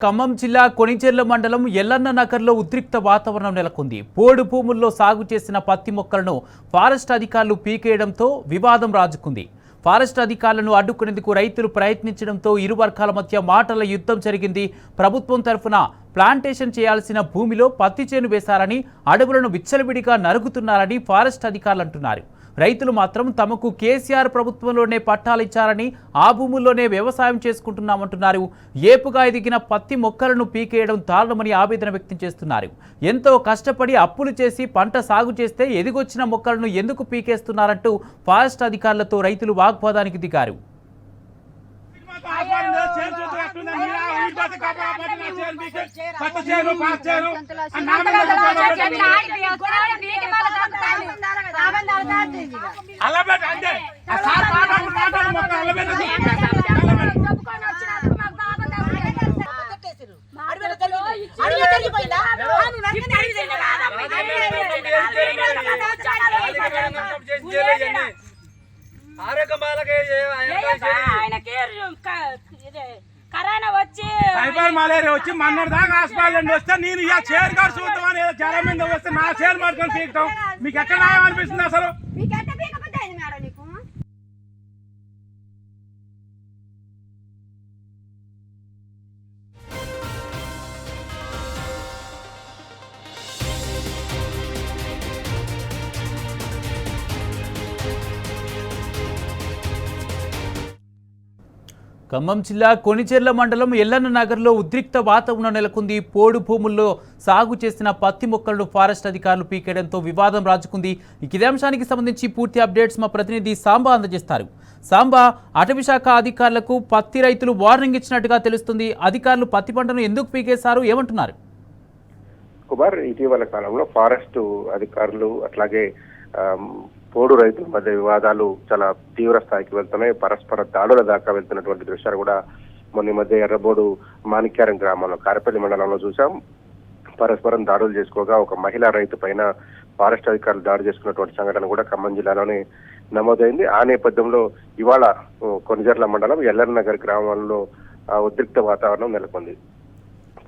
ఖమ్మం జిల్లా కొణిజర్ల మండలం ఎల్లన్న నగర్లో ఉద్రిక్త వాతావరణం నెలకొంది. పోడు భూముల్లో సాగు చేసిన పత్తి మొక్కలను ఫారెస్ట్ అధికారులు పీకేయడంతో వివాదం రాజుకుంది. ఫారెస్ట్ అధికారులను అడ్డుకునేందుకు రైతులు ప్రయత్నించడంతో ఇరు వర్గాల మధ్య మాటల యుద్ధం జరిగింది. ప్రభుత్వం తరఫున ప్లాంటేషన్ చేయాల్సిన భూమిలో పత్తి చేను వేశారని, అడవులను విచ్చలవిడిగా నరుగుతున్నారని ఫారెస్ట్ అధికారులు అంటున్నారు. రైతులు మాత్రం తమకు కేసీఆర్ ప్రభుత్వంలోనే పట్టాలిచ్చారని, ఆ భూముల్లోనే వ్యవసాయం చేసుకుంటున్నామంటున్నారు. ఏపుగా ఎదిగిన పత్తి మొక్కలను పీకేయడం దారుణమని ఆవేదన వ్యక్తం చేస్తున్నారు. ఎంతో కష్టపడి అప్పులు చేసి పంట సాగు చేస్తే ఎదిగొచ్చిన మొక్కలను ఎందుకు పీకేస్తున్నారంటూ ఫారెస్ట్ అధికారులతో రైతులు వాగ్వాదానికి దిగారు. కరోనా వచ్చి టైఫాయిడ్ మలేరియా వచ్చి మన్నర్ దాకా హాస్పిటల్ వస్తే నేను ఇక చైర్ గారు చూద్దామని జ్వరం మీద వస్తే నా చైర్ పట్టుకొని పీకుతాం. మీకు ఎక్కడ న్యాయం అనిపిస్తుంది అసలు? ఖమ్మం జిల్లా కొణిజర్ల మండలం ఎల్లన్న నగర్లో ఉద్రిక్త వాతావరణం నెలకొంది. పోడు భూముల్లో సాగు చేసిన పత్తి మొక్కలను ఫారెస్ట్ అధికారులు పీకేయడంతో వివాదం రాజుకుంది. ఇదే అంశానికి సంబంధించి పూర్తి అప్డేట్స్ మా ప్రతినిధి సాంబా అందజేస్తారు. సాంబా, అటవీ శాఖ అధికారులకు పత్తి రైతులు వార్నింగ్ ఇచ్చినట్టుగా తెలుస్తుంది. అధికారులు పత్తి పంటను ఎందుకు పీకేశారు, ఏమంటున్నారు? కుమార్, ఇటీవల కాలంలో ఫారెస్ట్ అధికారులు అట్లాగే పోడు రైతుల మధ్య వివాదాలు చాలా తీవ్ర స్థాయికి వెళ్తున్నాయి. పరస్పర దాడుల దాకా వెళ్తున్నటువంటి దృశ్యాలు కూడా మొన్న మధ్య ఎర్రబోడు మాణిక్యారం గ్రామంలో కారపల్లి మండలంలో చూసాం. పరస్పరం దాడులు చేసుకోగా ఒక మహిళా రైతు పైన ఫారెస్ట్ అధికారులు దాడి చేసుకున్నటువంటి సంఘటన కూడా ఖమ్మం జిల్లాలోనే నమోదైంది. ఆ నేపథ్యంలో ఇవాళ కొణిజర్ల మండలం ఎల్లన్న నగర్ గ్రామంలో ఉద్రిక్త వాతావరణం నెలకొంది.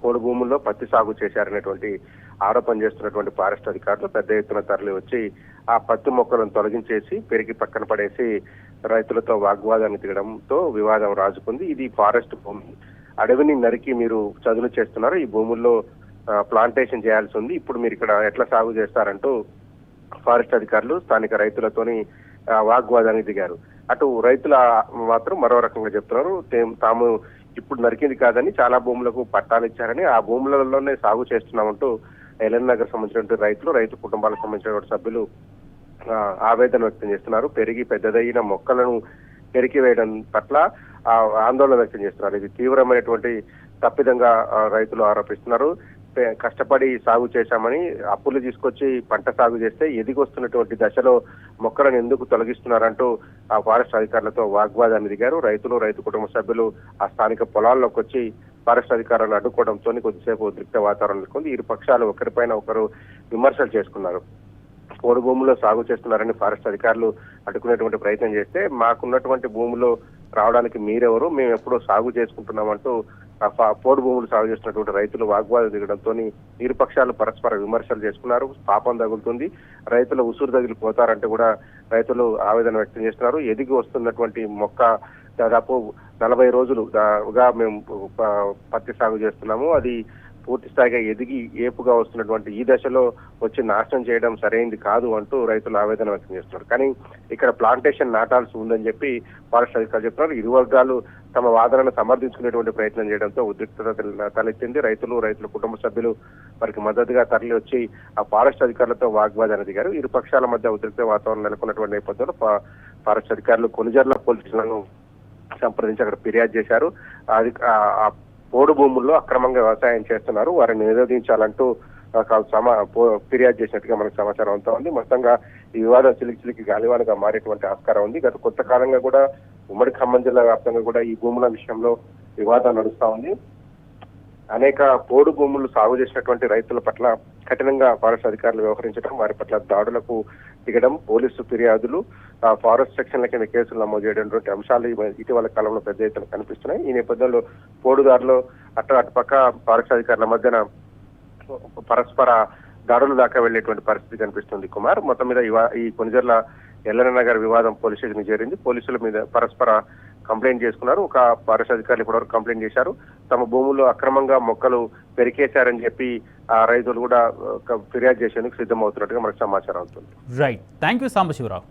పోడు భూముల్లో పత్తి సాగు చేశారనేటువంటి ఆరోపణ చేస్తున్నటువంటి ఫారెస్ట్ అధికారులు పెద్ద ఎత్తున తరలి వచ్చి ఆ పత్తి మొక్కలను తొలగించేసి పెరిగి పక్కన పడేసి రైతులతో వాగ్వాదాన్ని దిగడంతో వివాదం రాజుకుంది. ఇది ఫారెస్ట్ భూమి, అడవిని నరికి మీరు చదును చేస్తున్నారు, ఈ భూముల్లో ప్లాంటేషన్ చేయాల్సి ఉంది, ఇప్పుడు మీరు ఇక్కడ ఎట్లా సాగు చేస్తారంటూ ఫారెస్ట్ అధికారులు స్థానిక రైతులతోని వాగ్వాదానికి దిగారు. అటు రైతుల మాత్రం మరో రకంగా చెప్తున్నారు. తాము ఇప్పుడు నరికింది కాదని చాలా భూములకు పట్టాలు ఇచ్చారని, ఆ భూములలోనే సాగు చేస్తున్నామంటూ ఎల్లన్న నగర్ సంబంధించినటువంటి రైతు కుటుంబాలకు సంబంధించినటువంటి సభ్యులు ఆవేదన వ్యక్తం చేస్తున్నారు. పెరిగి పెద్దదైన మొక్కలను పెరికివేయడం పట్ల ఆందోళన వ్యక్తం చేస్తున్నారు. ఇది తీవ్రమైనటువంటి తప్పిదంగా రైతులు ఆరోపిస్తున్నారు. కష్టపడి సాగు చేశామని అప్పులు తీసుకొచ్చి పంట సాగు చేస్తే ఎదిగొస్తున్నటువంటి దశలో మొక్కలను ఎందుకు తొలగిస్తున్నారంటూ ఆ ఫారెస్ట్ అధికారులతో వాగ్వాదాన్ని దిగారు. రైతు కుటుంబ సభ్యులు ఆ స్థానిక పొలాల్లోకి వచ్చి ఫారెస్ట్ అధికారులను అడ్డుకోవడంతో కొద్దిసేపు ఉద్రిక్త వాతావరణం నెలకొంది. ఇరు పక్షాలు ఒకరిపైన ఒకరు విమర్శలు చేసుకున్నారు. పోడు భూముల్లో సాగు చేస్తున్నారని ఫారెస్ట్ అధికారులు అడ్డుకునేటువంటి ప్రయత్నం చేస్తే, మాకున్నటువంటి భూముల్లో రావడానికి మీరెవరు, మేము ఎప్పుడో సాగు చేసుకుంటున్నామంటూ పోడు భూములు సాగు చేస్తున్నటువంటి రైతులు వాగ్వాదం దిగడంతో ఇరు పక్షాలు పరస్పర విమర్శలు చేసుకున్నారు. పాపం తగులుతుంది, రైతులు ఉసురు తగిలిపోతారంటే కూడా రైతులు ఆవేదన వ్యక్తం చేస్తున్నారు. ఎదిగి వస్తున్నటువంటి మొక్క దాదాపు 40 రోజులుగా మేము పత్తి సాగు చేస్తున్నాము, అది పూర్తి స్థాయిగా ఎదిగి ఏపుగా వస్తున్నటువంటి ఈ దశలో వచ్చి నాశనం చేయడం సరైనది కాదు అంటూ రైతులు ఆవేదన వ్యక్తం చేస్తున్నారు. కానీ ఇక్కడ ప్లాంటేషన్ నాటాల్సి ఉందని చెప్పి ఫారెస్ట్ అధికారులు చెప్తున్నారు. ఇరు వర్గాలు తమ వాదనను సమర్థించుకునేటువంటి ప్రయత్నం చేయడంతో ఉద్రిక్తత తలెత్తింది. రైతుల కుటుంబ సభ్యులు వారికి మద్దతుగా తరలి వచ్చి ఆ ఫారెస్ట్ అధికారులతో వాగ్వాదాన్ని దిగారు. ఇరు పక్షాల మధ్య ఉద్రిక్త వాతావరణం నెలకొన్నటువంటి నేపథ్యంలో ఫారెస్ట్ అధికారులు కొణిజర్ల పోలీసులను సంప్రదించి అక్కడ ఫిర్యాదు చేశారు. అది పోడు భూముల్లో అక్రమంగా వ్యవసాయం చేస్తున్నారు, వారిని నిరోధించాలంటూ ఫిర్యాదు చేసినట్టుగా మనకు సమాచారం అంతా ఉంది. మొత్తంగా ఈ వివాదం చిలికి గాలివానగా మారేటువంటి ఆస్కారం ఉంది. గత కొంతకాలంగా కూడా ఉమ్మడి ఖమ్మం జిల్లా వ్యాప్తంగా కూడా ఈ భూముల విషయంలో వివాదం నడుస్తా ఉంది. అనేక పోడు భూములు సాగు చేసినటువంటి రైతుల పట్ల కఠినంగా ఫారెస్ట్ అధికారులు వ్యవహరించడం, వారి పట్ల దాడులకు దిగడం, పోలీసు ఫిర్యాదులు, ఫారెస్ట్ సెక్షన్ల కింద కేసులు నమోదు చేయడం అంశాలు ఇటీవల కాలంలో పెద్ద ఎత్తున కనిపిస్తున్నాయి. ఈ నేపథ్యంలో పోడుదారులు అటుపక్క ఫారెస్ట్ అధికారుల మధ్యన పరస్పర దాడులు దాకా వెళ్లేటువంటి పరిస్థితి కనిపిస్తుంది. కుమార్, మొత్తం మీద ఈ కొనిజర్ల ఎల్లన్న నగర్ వివాదం పోలీస్ స్టేషన్ చేరింది. పోలీసుల మీద పరస్పర కంప్లైంట్ చేసుకున్నారు. ఒక ఫారెస్ట్ అధికారులు ఇప్పటివరకు కంప్లైంట్ చేశారు. తమ భూముల్లో అక్రమంగా మొక్కలు పెరికేశారని చెప్పి ఆ రైతులు కూడా ఫిర్యాదు చేసేందుకు సిద్ధమవుతున్నట్టుగా మనకు సమాచారం అవుతుంది. Right, thank you Sambasivarao.